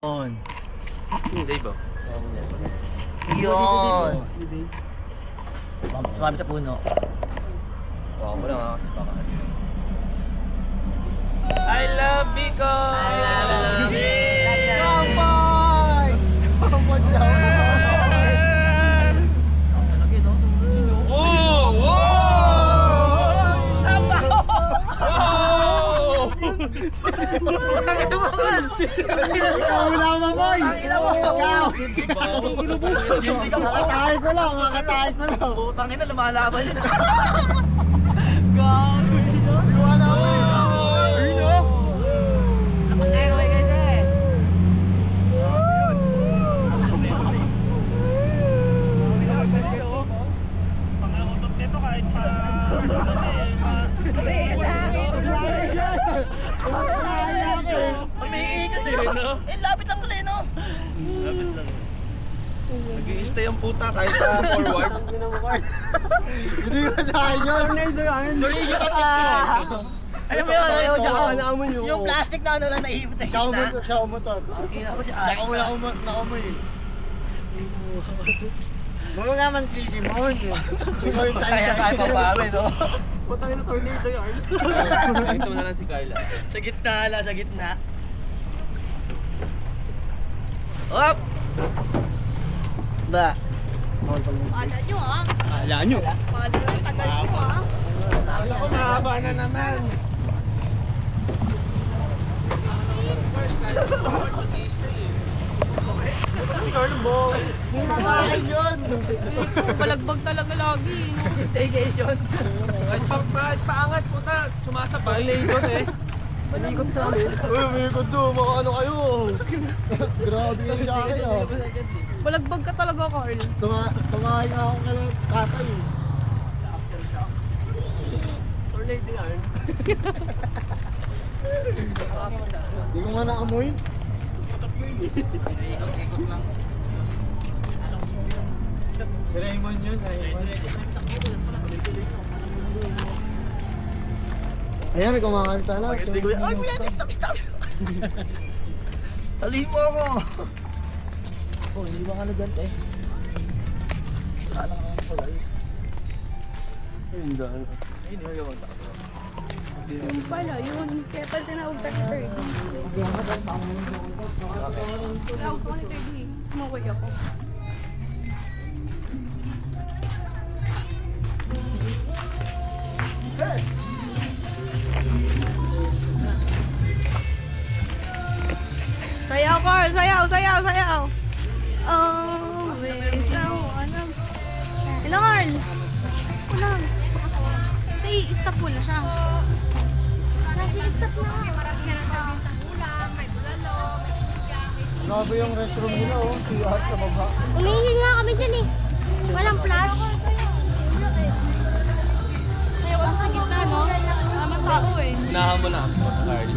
Yun. Dave ba? Yun. Sumabit sa puno. Wow, mo lang kasi baka. I love Bicol! I love it! Kampay! Kampay daw! Talaga no? Oh! Wow! Tama! Wow! Ikaw na mamoy! Ikaw! Makatahay ko lang, makatahay ko lang. Putang ina, lumalaban yun. Hindi ko alam eh. Ayun o. Eh, lapit lang pala no? Lapit lang. Nag-i-stay ang puta kahit forward. Hindi ko sa akin yun. Sorry, kita pa. Alam mo yun, yung plastic na ano lang naihipot na hita. Siya umutot. Siya nakamoy eh. Bago nga man si Simon eh. Ikaw yung Kaya pa bawi no? Nakita mo na lang si Carla. Sa gitna lang, sa gitna. Up! Ba? Pala nyo ah. Ala nyo. Pala nyo, tagal nyo ah. Ako mahaba na naman. Si Carla Bong. Hindi ko akin yun. Balagbag talaga lagi. Staycation. Kahit paangat puta, sumasabay. Malikot eh. Malikot sa amin. Uy, may ikot doon. Ano kayo? Grabe yun sa akin ah. Balagbag ka talaga, Carl. Tumahay nga ako kala tatay eh. Tornado yan. Hindi ko nga naamoy. Ikot lang. Si Raymond yun, Raymond. Ayan, may kumakanta na. Ay, kuya, stop! Salihin mo ako! Oh, hindi ba ka nagante? Wala na naman pala eh. Ayun daan. Ay, hindi mo gawag takot. Yun pala, yun. Kaya pala tinawag ka ni Ferdy. Tinawag ko ni Ferdy. Umuwi ako. Sayaw, Carl! Sayaw! Oh, wait. Ano? Hello, Carl! Ulang. Kasi i-stop mo na siya. I-stop na. Marami ka na service ng ulam, may bulalo, may siga, may sili. Grabe yung restroom nila oh. CR sa baba. Umihin nga kami dyan eh. Walang flash. Ayaw ang sa gitna, no? Tamang tao eh. Hinahamon na ako sa Carla.